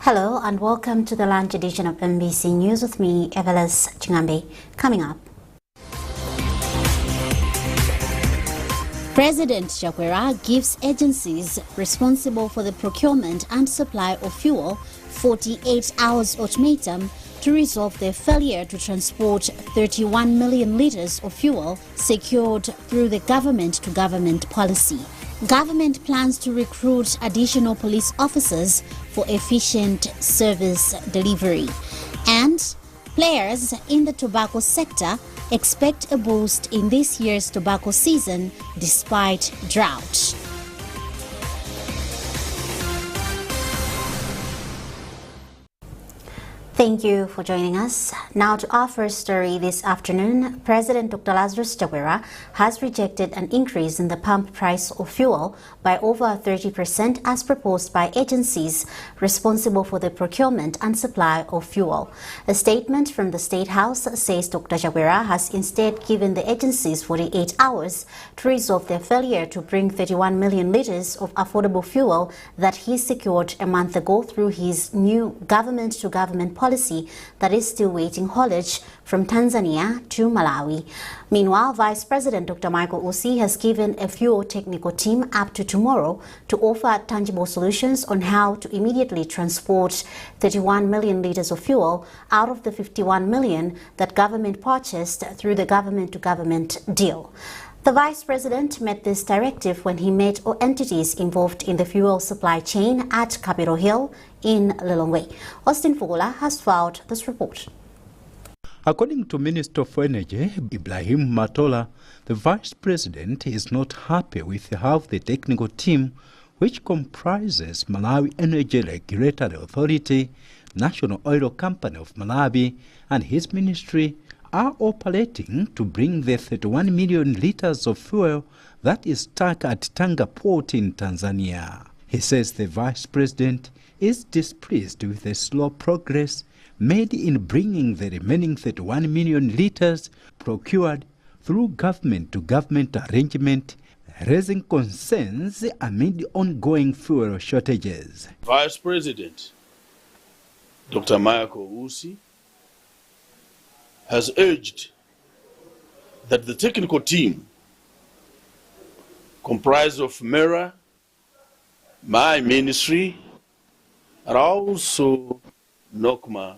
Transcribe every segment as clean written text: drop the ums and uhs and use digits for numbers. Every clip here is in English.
Hello and welcome to the lunch edition of MBC News with me, Evelis Chingambe. Coming up. President Chakwera gives agencies responsible for the procurement and supply of fuel 48 hours ultimatum to resolve their failure to transport 31 million litres of fuel secured through the government-to-government policy. Government plans to recruit additional police officers for efficient service delivery. And players in the tobacco sector expect a boost in this year's tobacco season despite drought. Thank you for joining us. Now to our first story this afternoon. President Dr. Lazarus Chakwera has rejected an increase in the pump price of fuel by over 30% as proposed by agencies responsible for the procurement and supply of fuel. A statement from the State House says Dr. Chakwera has instead given the agencies 48 hours to resolve their failure to bring 31 million litres of affordable fuel that he secured a month ago through his new government-to-government policy that is still waiting haulage from Tanzania to Malawi. Meanwhile, Vice President Dr. Michael Usi has given a fuel technical team up to tomorrow to offer tangible solutions on how to immediately transport 31 million litres of fuel out of the 51 million that government purchased through the government-to-government deal. The Vice President met this directive when he met entities involved in the fuel supply chain at Capitol Hill in Lilongwe. Austin Fugula has filed this report. According to Minister for Energy, Ibrahim Matola, the Vice President is not happy with how the technical team, which comprises Malawi Energy Regulatory Authority, National Oil Company of Malawi, and his ministry, are operating to bring the 31 million litres of fuel that is stuck at Tanga port in Tanzania. He says the Vice President is displeased with the slow progress made in bringing the remaining 31 million litres procured through government-to-government arrangement, raising concerns amid ongoing fuel shortages. Vice President Dr. Michael Usi has urged that the technical team comprised of MERA, my ministry, and also NOCMA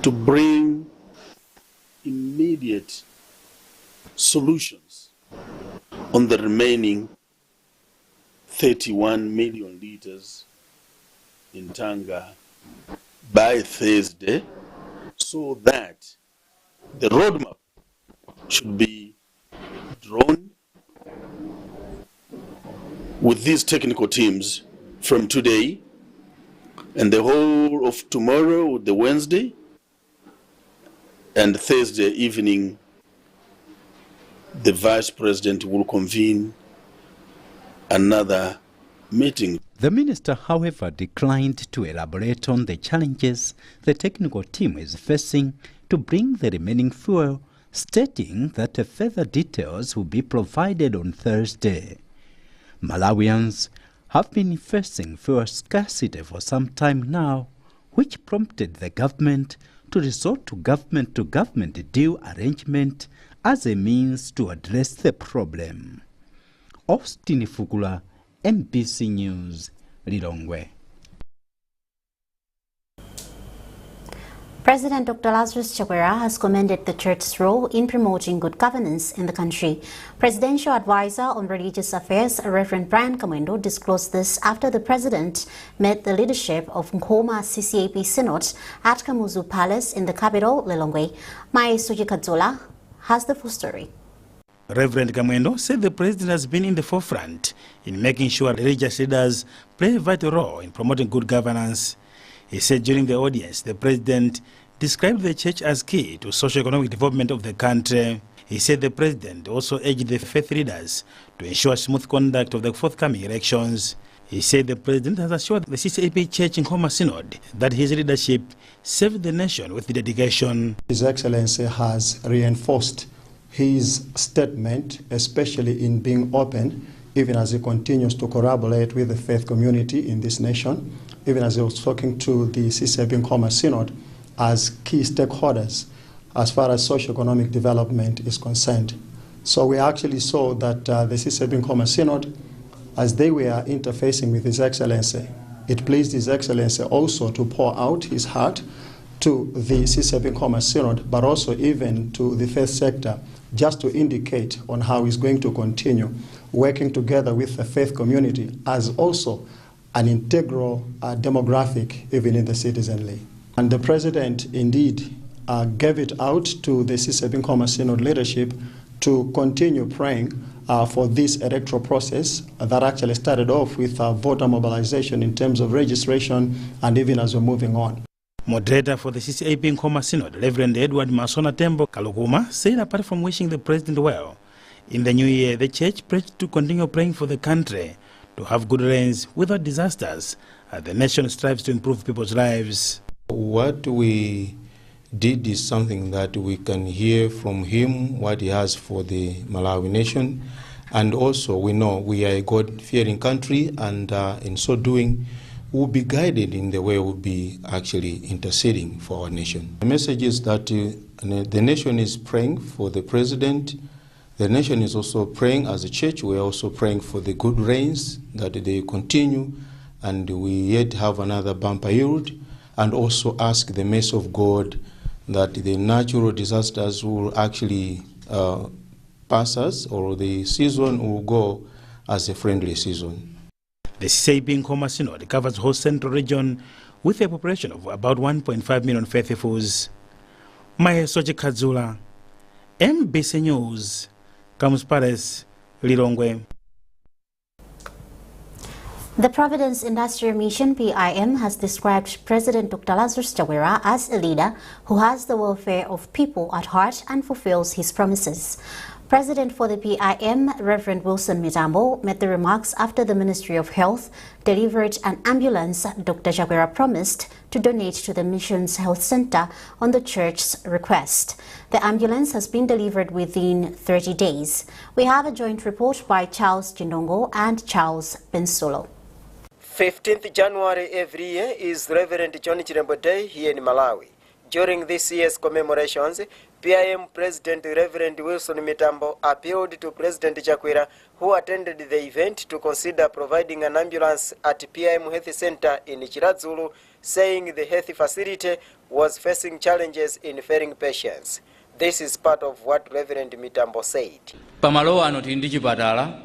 to bring immediate solutions on the remaining 31 million litres in Tanga by Thursday, so that the roadmap should be drawn with these technical teams from today and the whole of tomorrow, the Wednesday, and Thursday evening, the Vice President will convene another meeting. The minister, however, declined to elaborate on the challenges the technical team is facing to bring the remaining fuel, stating that further details will be provided on Thursday. Malawians have been facing fuel scarcity for some time now, which prompted the government to resort to government-to-government deal arrangement as a means to address the problem. Austin Fugula, MBC News, Lilongwe. President Dr. Lazarus Chakwera has commended the church's role in promoting good governance in the country. Presidential Advisor on Religious Affairs, Reverend Brian Kamwendo, disclosed this after the President met the leadership of Nkoma CCAP Synod at Kamuzu Palace in the capital, Lilongwe. Mai Sujikadzola has the full story. Reverend Kamwendo said the President has been in the forefront in making sure religious leaders play a vital role in promoting good governance. He said during the audience, the President described the church as key to socio-economic development of the country. He said the President also urged the faith leaders to ensure smooth conduct of the forthcoming elections. He said the President has assured the CCAP Church in Nkoma Synod that his leadership served the nation with dedication. His Excellency has reinforced his statement, especially in being open, even as he continues to collaborate with the faith community in this nation, even as I was talking to the CCIB Nkrumah Synod, as key stakeholders as far as socio-economic development is concerned. So we actually saw that the CCIB Nkrumah Synod, as they were interfacing with His Excellency, it pleased His Excellency also to pour out his heart to the CCIB Nkrumah Synod, but also even to the faith sector, just to indicate on how he's going to continue working together with the faith community as also an integral demographic even in the citizenry. And the President indeed gave it out to the CCIB Nkrumah Synod leadership to continue praying for this electoral process that actually started off with voter mobilization in terms of registration and even as we're moving on. Moderator for the CCIB Nkrumah Synod, Reverend Edward Masona Tembo Kalukuma, said apart from wishing the President well, in the new year the Church pledged to continue praying for the country to have good rains without disasters as the nation strives to improve people's lives. What we did is something that we can hear from him, what he has for the Malawi nation, and also we know we are a God-fearing country, and in so doing, we'll be guided in the way we'll be actually interceding for our nation. The message is that the nation is praying for the President. The nation is also praying as a church. We are also praying for the good rains, that they continue, and we yet have another bumper yield, and also ask the mercy of God that the natural disasters will actually pass us, or the season will go as a friendly season. The CCIB Nkrumah Synod covers the whole central region with a population of about 1.5 million faithfuls. Maya Soji Kadzula, MBC News, Camus Palace, Lilongwe. The Providence Industrial Mission PIM has described President Dr. Lazarus Chakwera as a leader who has the welfare of people at heart and fulfills his promises. President for the PIM, Reverend Wilson Mitambo, made the remarks after the Ministry of Health delivered an ambulance Dr. Chakwera promised to donate to the mission's health center on the church's request. The ambulance has been delivered within 30 days. We have a joint report by Charles Chindongo and Charles Bensolo. 15th January every year is Reverend John Chirembo Day here in Malawi. During this year's commemorations, PIM President Reverend Wilson Mitambo appealed to President Chakwera, who attended the event, to consider providing an ambulance at PIM Health Center in Chiradzulu, saying the health facility was facing challenges in ferrying patients. This is part of what Reverend Mitambo said. Pamalo ano tindi chipatala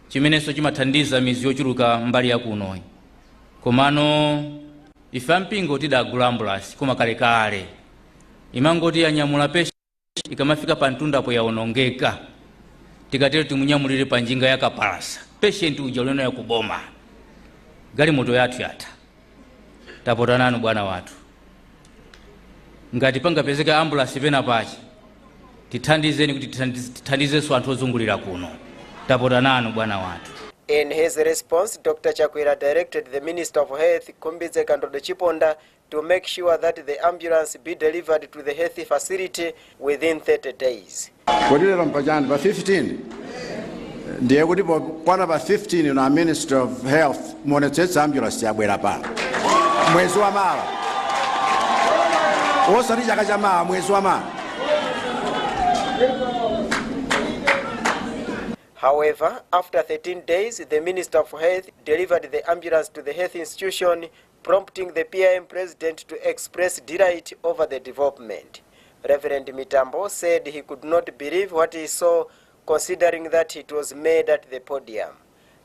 chimeneso chimathandiza mizi yochuluka mbali ya kuno. Komano ife mpingo tidagula ambulance koma kalekale imangoti yanyamula pesha ikamafika pantunda apo yaonongeka tikatero timunyamulire panjinga yakapalasa patient uja uleno yakuboma gali moto yathu yata tapotanano bwana watu ngati pangapezeka ambulance pena pachi tithandizeni kuti tithandizeso anthu ozungulira kuno tapotanano bwana watu. In his response, Dr. Chakwera directed the Minister of Health, Kumbize Kandodo Chiponda, to make sure that the ambulance be delivered to the health facility within 30 days. By 15, ndiye kuti kwana ba 15 na Minister of Health monetsetsa ambulance yabwera pa mwezi wa mala osati chaka cha mala mwezi wa mala. However, after 13 days, the Minister of Health delivered the ambulance to the health institution, prompting the PIM President to express delight over the development. Reverend Mitambo said he could not believe what he saw, considering that it was made at the podium.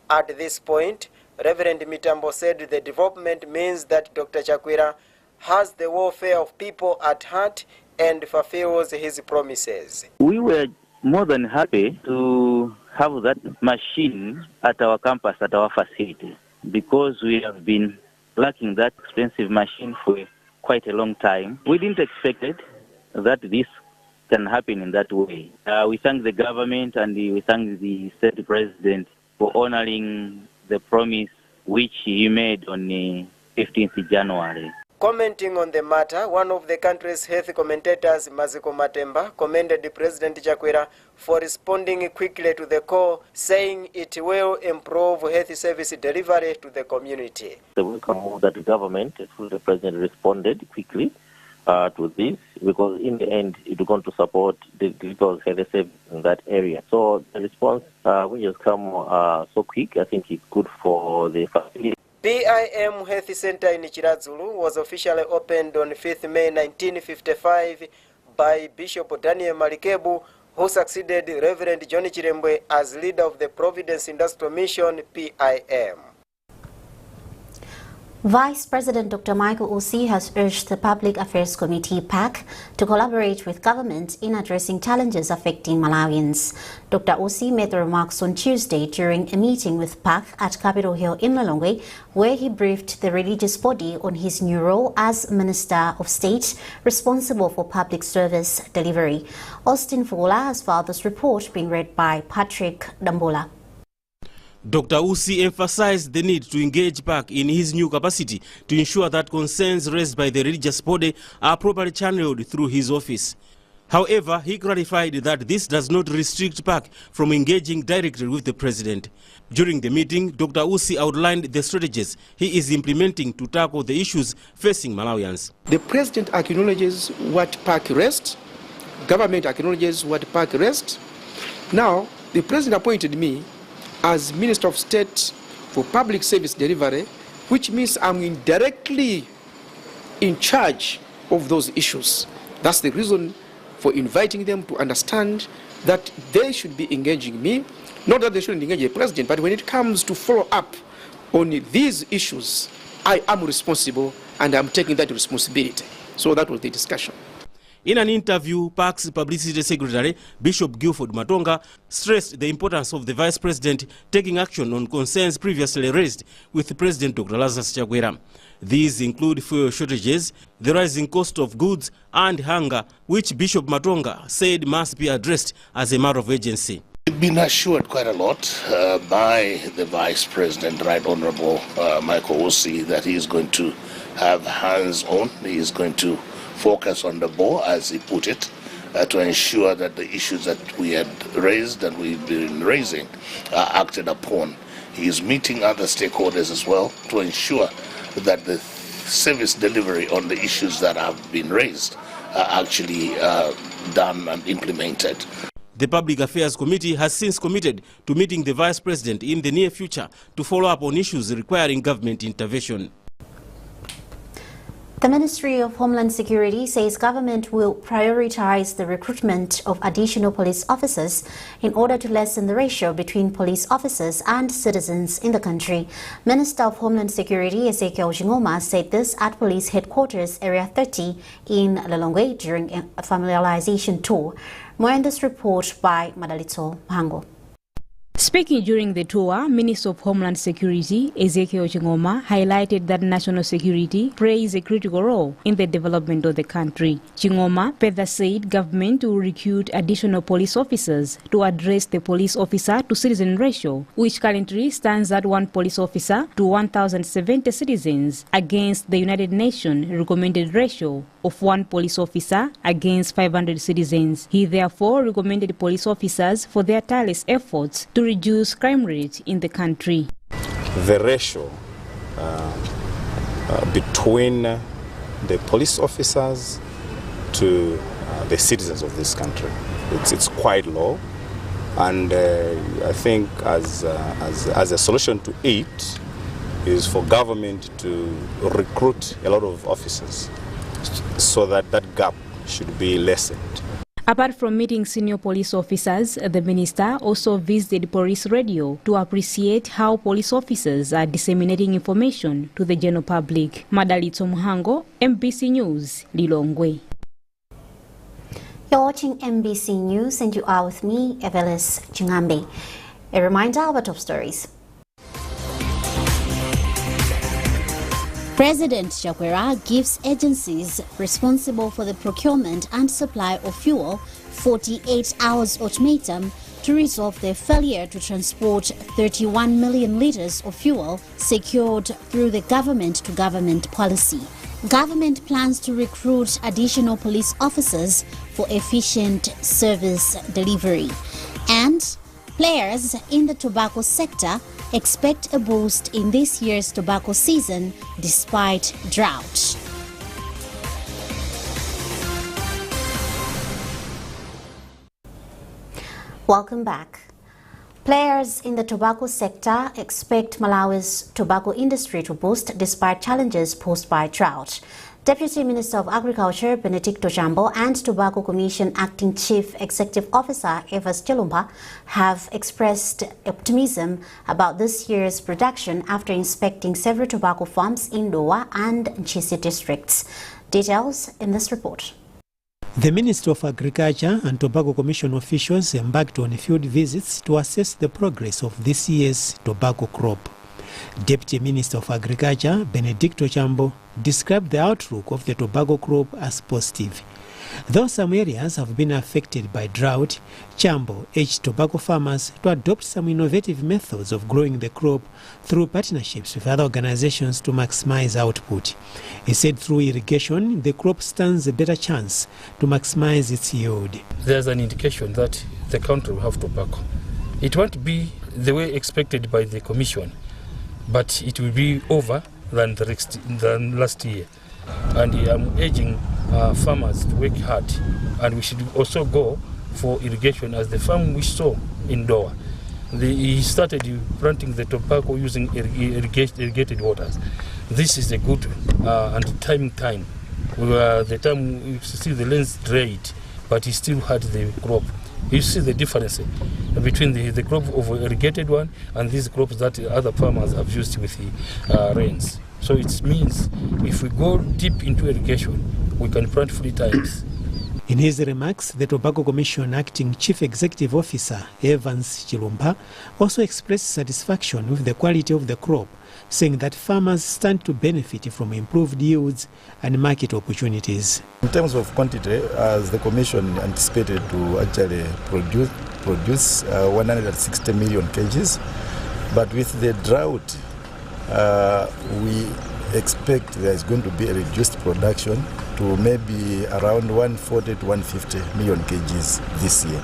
At this point, Reverend Mitambo said the development means that Dr. Chakwera has the welfare of people at heart and fulfills his promises. We were more than happy to have that machine at our campus, at our facility, because we have been lacking that expensive machine for quite a long time. We didn't expect it, that this can happen in that way. We thank the government and we thank the state president for honoring the promise which he made on 15th January. Commenting on the matter, one of the country's health commentators, Maziko Matemba, commended President Chakwera for responding quickly to the call, saying it will improve health service delivery to the community. The welcome move that the government, through the president, responded quickly to this, because in the end it is going to support the people's health service in that area. So the response, which has come so quick, I think it's good for the facility. PIM Health Center in Chiradzulu was officially opened on 5th May 1955 by Bishop Daniel Malikebu, who succeeded Reverend John Chirembwe as leader of the Providence Industrial Mission, PIM. Vice President Dr. Michael Osei has urged the Public Affairs Committee, PAC, to collaborate with government in addressing challenges affecting Malawians. Dr. Osei made the remarks on Tuesday during a meeting with PAC at Capitol Hill in Lilongwe, where he briefed the religious body on his new role as Minister of State responsible for public service delivery. Austin Fugula has filed this report, being read by Patrick Dambola. Dr. Osei emphasized the need to engage PAC in his new capacity to ensure that concerns raised by the religious body are properly channeled through his office. However, he clarified that this does not restrict PAC from engaging directly with the president. During the meeting, Dr. Osei outlined the strategies he is implementing to tackle the issues facing Malawians. The president acknowledges what PAC raised, government acknowledges what PAC raised. Now, the president appointed me as Minister of State for Public Service Delivery, which means I'm indirectly in charge of those issues. That's the reason for inviting them to understand that they should be engaging me, not that they shouldn't engage the president, but when it comes to follow up on these issues, I am responsible and I'm taking that responsibility. So that was the discussion. In an interview, PAC's Publicity Secretary, Bishop Guilford Matonga, stressed the importance of the Vice President taking action on concerns previously raised with President Dr. Lazarus Chakwera. These include fuel shortages, the rising cost of goods, and hunger, which Bishop Matonga said must be addressed as a matter of urgency. We've been assured quite a lot by the Vice President, Right Honorable Michael Osei, that he is going to have hands-on, he is going to focus on the ball, as he put it, to ensure that the issues that we had raised and we've been raising are acted upon. He is meeting other stakeholders as well to ensure that the service delivery on the issues that have been raised are actually done and implemented. The Public Affairs Committee has since committed to meeting the Vice President in the near future to follow up on issues requiring government intervention. The Ministry of Homeland Security says government will prioritize the recruitment of additional police officers in order to lessen the ratio between police officers and citizens in the country. Minister of Homeland Security Ezekiel Chingoma said this at Police Headquarters Area 30 in Lilongwe during a familiarization tour. More in this report by Madalito Mhango. Speaking during the tour, Minister of Homeland Security Ezekiel Chingoma highlighted that national security plays a critical role in the development of the country. Chingoma further said government will recruit additional police officers to address the police officer to citizen ratio, which currently stands at 1 police officer to 1,070 citizens against the United Nations recommended ratio of 1 police officer against 500 citizens. He therefore recommended police officers for their tireless efforts to reduce crime rates in the country. The ratio between the police officers to the citizens of this country, it's quite low, and I think as a solution to it is for government to recruit a lot of officers so that that gap should be lessened. Apart from meeting senior police officers, the minister also visited police radio to appreciate how police officers are disseminating information to the general public. Madalito Mhango, MBC News, Lilongwe. You're watching MBC News and you are with me, Evelis Chingambe. A reminder of our top stories. President Chakwera gives agencies responsible for the procurement and supply of fuel 48 hours ultimatum to resolve their failure to transport 31 million litres of fuel secured through the government-to-government policy. Government plans to recruit additional police officers for efficient service delivery. And players in the tobacco sector expect a boost in this year's tobacco season despite drought. Welcome back. Players in the tobacco sector expect Malawi's tobacco industry to boost despite challenges posed by drought. Deputy Minister of Agriculture Benedicto Chambo and Tobacco Commission Acting Chief Executive Officer Evans Chilumba have expressed optimism about this year's production after inspecting several tobacco farms in Dowa and Nchisi districts. Details in this report. The Minister of Agriculture and Tobacco Commission officials embarked on field visits to assess the progress of this year's tobacco crop. Deputy Minister of Agriculture Benedicto Chambo described the outlook of the tobacco crop as positive. Though some areas have been affected by drought, Chambo urged tobacco farmers to adopt some innovative methods of growing the crop through partnerships with other organizations to maximize output. He said through irrigation, the crop stands a better chance to maximize its yield. There's an indication that the country will have tobacco. It won't be the way expected by the Commission, but it will be over than last year. And I'm urging farmers to work hard, and we should also go for irrigation as the farm we saw in Dowa. He started planting the tobacco using irrigated waters. This is a good and timing time. The time you see the lands dried, but he still had the crop. You see the difference between the crop of irrigated one and these crops that other farmers have used with the rains. So it means if we go deep into irrigation, we can plant 3 times. In his remarks, the Tobacco Commission Acting Chief Executive Officer Evans Chilumba also expressed satisfaction with the quality of the crop, saying that farmers stand to benefit from improved yields and market opportunities. In terms of quantity, as the Commission anticipated to actually produce 160 million kgs, but with the drought, we expect there is going to be a reduced production to maybe around 140 to 150 million kgs this year.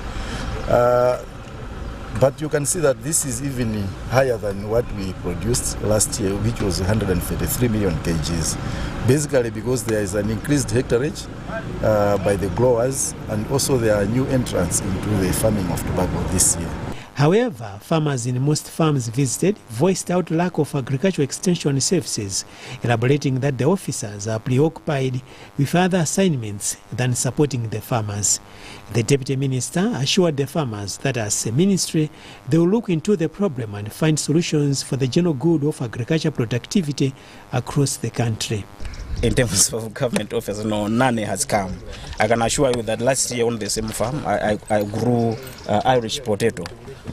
But you can see that this is even higher than what we produced last year, which was 133 million kgs. Basically because there is an increased hectarage by the growers, and also there are new entrants into the farming of tobacco this year. However, farmers in most farms visited voiced out lack of agricultural extension services, elaborating that the officers are preoccupied with other assignments than supporting the farmers. The Deputy Minister assured the farmers that as a ministry, they will look into the problem and find solutions for the general good of agricultural productivity across the country. In terms of government office, no, none has come. I can assure you that last year on the same farm, I grew Irish potato.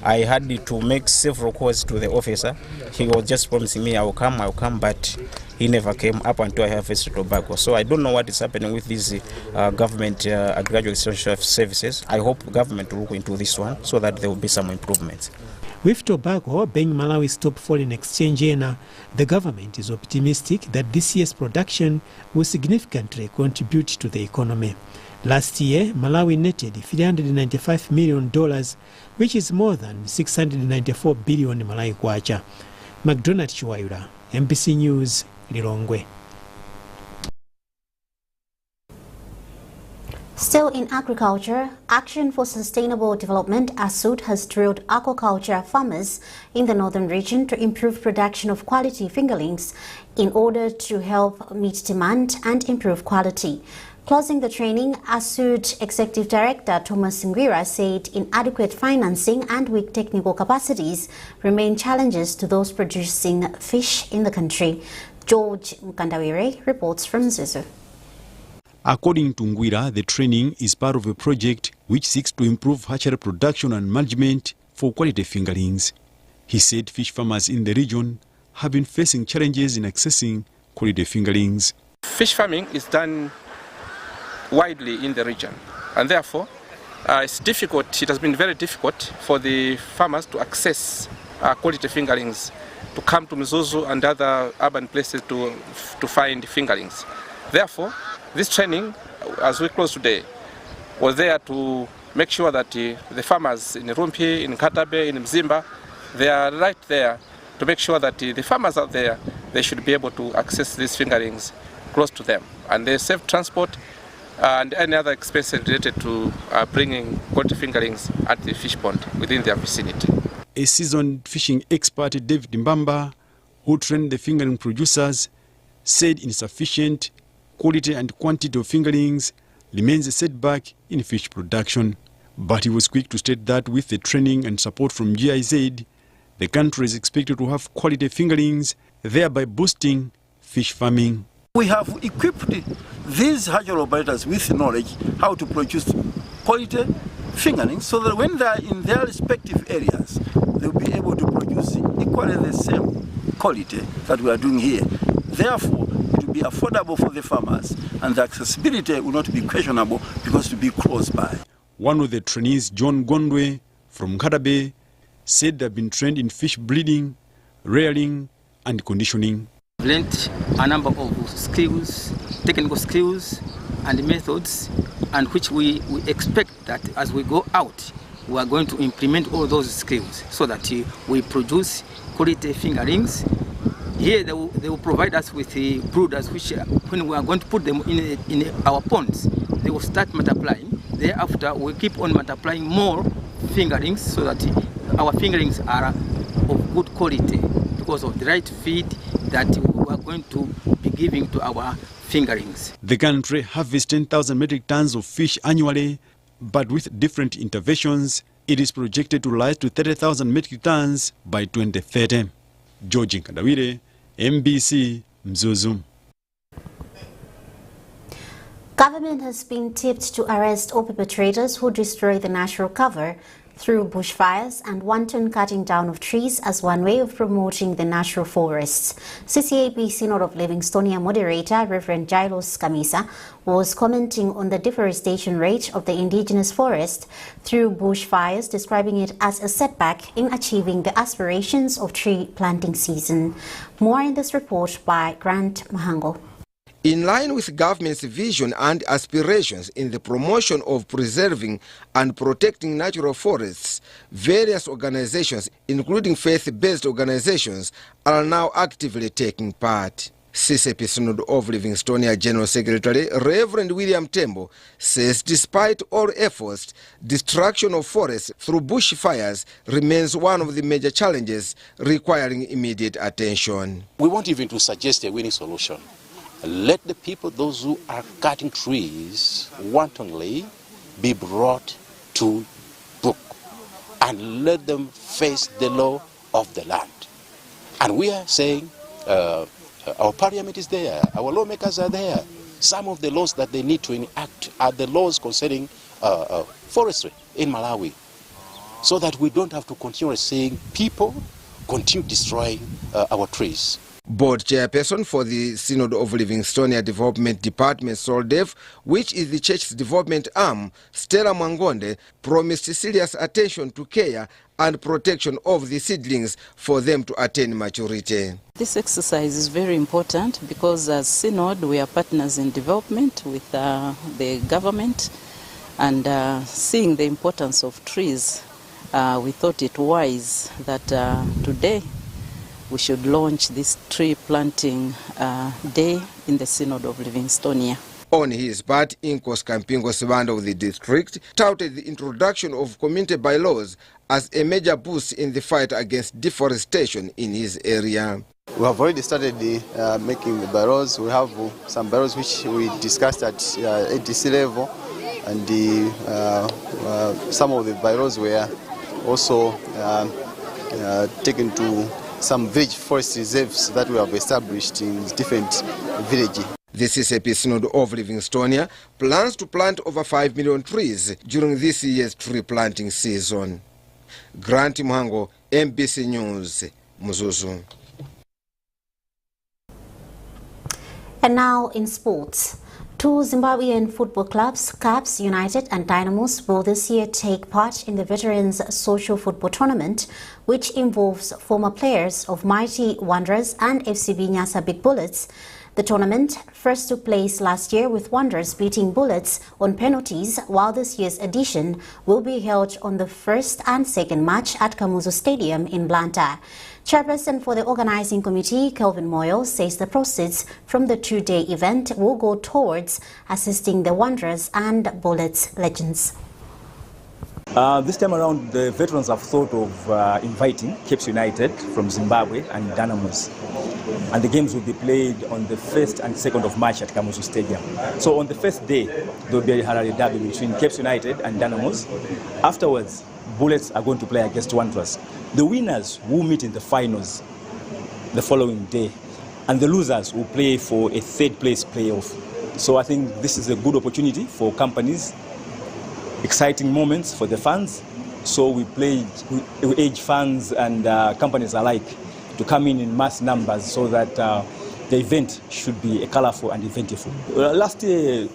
I had to make several calls to the officer. He was just promising me, I'll come, but he never came up until I harvested tobacco. So I don't know what is happening with these government agricultural extension services. I hope government will look into this one so that there will be some improvements. With tobacco being Malawi's top foreign exchange earner, the government is optimistic that this year's production will significantly contribute to the economy. Last year, Malawi netted $395 million, which is more than 694 billion Malawi kwacha. McDonald Chiwaira, MBC News, Lilongwe. Still in agriculture, Action for Sustainable Development ASUD has drilled aquaculture farmers in the northern region to improve production of quality fingerlings in order to help meet demand and improve quality. Closing the training, ASUD Executive Director Thomas Ngwira said inadequate financing and weak technical capacities remain challenges to those producing fish in the country. George Mkandawire reports from Zuzu. According to Ngwira, the training is part of a project which seeks to improve hatchery production and management for quality fingerlings. He said fish farmers in the region have been facing challenges in accessing quality fingerlings. Fish farming is done widely in the region, and therefore it's difficult. It has been very difficult for the farmers to access quality fingerlings, to come to Mzuzu and other urban places to find fingerlings. Therefore, this training, as we close today, was there to make sure that the farmers in Rumpi, in Katabe, in Mzimba, they are right there to make sure that the farmers out there, they should be able to access these fingerlings close to them. And they save transport and any other expenses related to bringing quality fingerlings at the fish pond within their vicinity. A seasoned fishing expert, David Mbamba, who trained the fingerling producers, said insufficient quality and quantity of fingerlings remains a setback in fish production. But he was quick to state that with the training and support from GIZ, the country is expected to have quality fingerlings, thereby boosting fish farming. We have equipped these hatchery operators with knowledge how to produce quality fingerlings so that when they are in their respective areas, they'll be able to produce equally the same quality that we are doing here. Therefore, it will be affordable for the farmers and the accessibility will not be questionable because it will be close by. One of the trainees, John Gondwe from Katabe, said they've been trained in fish breeding, rearing and conditioning. Learned a number of skills, technical skills and methods, and which we expect that as we go out, we are going to implement all those skills so that we produce quality fingerlings. Here they will provide us with the brooders, which when we are going to put them in our ponds, they will start multiplying. Thereafter, we keep on multiplying more fingerlings so that our fingerlings are of good quality because of the right feed that we are going to be giving to our fingerlings. The country harvests 10,000 metric tons of fish annually, but with different interventions, it is projected to rise to 30,000 metric tons by 2030. George Nkandawire, MBC, Mzuzu. Government has been tipped to arrest all perpetrators who destroy the natural cover through bushfires and wanton cutting down of trees as one way of promoting the natural forests. CCAP Synod of Livingstonia moderator Reverend Jailos Kamisa was commenting on the deforestation rate of the indigenous forest through bushfires, describing it as a setback in achieving the aspirations of tree planting season. More in this report by Grant Mahango. In line with government's vision and aspirations in the promotion of preserving and protecting natural forests, various organizations, including faith-based organizations, are now actively taking part. CCAP Synod of Livingstonia General Secretary Reverend William Tembo says despite all efforts, destruction of forests through bushfires remains one of the major challenges requiring immediate attention. We want even to suggest a winning solution. Let the people, those who are cutting trees wantonly, be brought to book and let them face the law of the land. And we are saying our parliament is there, our lawmakers are there. Some of the laws that they need to enact are the laws concerning forestry in Malawi, so that we don't have to continue saying people continue destroying our trees. Board chairperson for the Synod of Livingstonia Development Department, SOLDEF, which is the church's development arm, Stella Mwangonde, promised serious attention to care and protection of the seedlings for them to attain maturity. This exercise is very important because as Synod we are partners in development with the government, and seeing the importance of trees, we thought it wise that today we should launch this tree planting day in the Synod of Livingstonia. On his part, Inkos Kampingo Sibanda of the district touted the introduction of community bylaws as a major boost in the fight against deforestation in his area. We have already started making the bylaws. We have some bylaws which we discussed at ADC level, and some of the bylaws were also taken to some village forest reserves that we have established in different villages. The CCAP Synod of Livingstonia plans to plant over 5 million trees during this year's tree planting season. Grant Mhango, MBC News, Mzuzu. And now in sports. Two Zimbabwean football clubs, Caps United and Dynamos, will this year take part in the Veterans Social Football Tournament, which involves former players of Mighty Wanderers and FCB Nyasa Big Bullets. The tournament first took place last year with Wanderers beating Bullets on penalties, while this year's edition will be held on the first and second match at Kamuzu Stadium in Blantyre. Chairperson for the organizing committee, Kelvin Moyo, says the proceeds from the two-day event will go towards assisting the Wanderers and Bullets legends. This time around, the veterans have thought of inviting Capes United from Zimbabwe and Dynamos. And the games will be played on the 1st and 2nd of March at Kamuzu Stadium. So on the first day, there will be a Harare derby between Capes United and Dynamos. Afterwards, Bullets are going to play against Wanderers. The winners will meet in the finals the following day, and the losers will play for a third place playoff. So I think this is a good opportunity for companies, exciting moments for the fans. So we urge fans and companies alike to come in mass numbers so that the event should be colorful and eventful. Last year,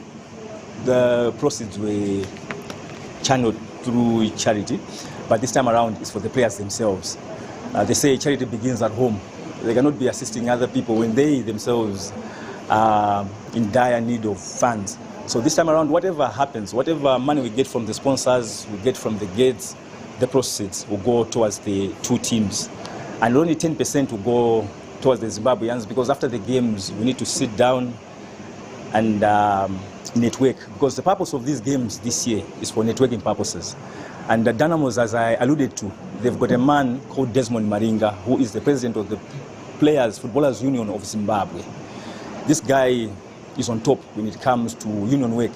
the proceeds were channeled through charity, but this time around it's for the players themselves. They say charity begins at home. They cannot be assisting other people when they themselves are in dire need of funds. So this time around, whatever happens, whatever money we get from the sponsors, we get from the gates, the proceeds will go towards the two teams. And only 10% will go towards the Zimbabweans, because after the games, we need to sit down and network, because the purpose of these games this year is for networking purposes. And the Dynamos, as I alluded to, they've got a man called Desmond Maringa, who is the president of the Footballers Union of Zimbabwe. This guy is on top when it comes to union work.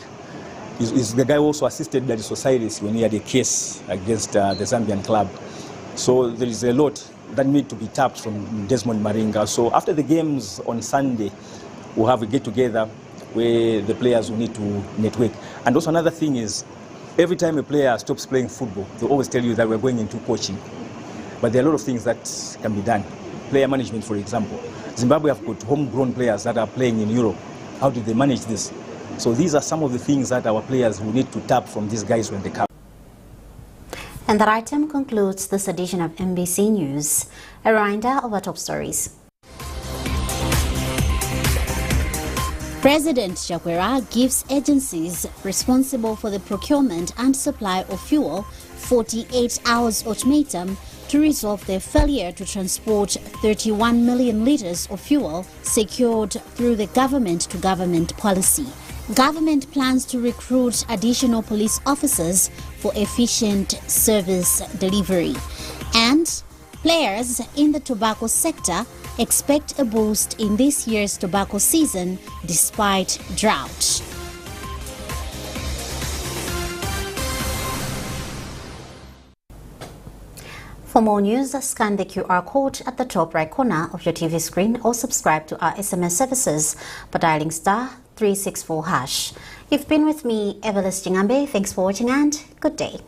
He's the guy who also assisted Bloody Societies when he had a case against the Zambian club. So there is a lot that need to be tapped from Desmond Maringa. So after the games on Sunday, we'll have a get-together where the players will need to network. And also another thing is, every time a player stops playing football, they always tell you that we're going into coaching. But there are a lot of things that can be done. Player management, for example. Zimbabwe have got homegrown players that are playing in Europe. How do they manage this? So these are some of the things that our players will need to tap from these guys when they come. And that item concludes this edition of MBC News. A reminder of our top stories. President Chakwera gives agencies responsible for the procurement and supply of fuel 48 hours ultimatum to resolve their failure to transport 31 million litres of fuel secured through the government-to-government policy. Government plans to recruit additional police officers for efficient service delivery. And players in the tobacco sector expect a boost in this year's tobacco season despite drought. For more news, scan the QR code at the top right corner of your TV screen or subscribe to our SMS services by dialing *364#. You've been with me, Evelyn Jingambe. Thanks for watching and good day.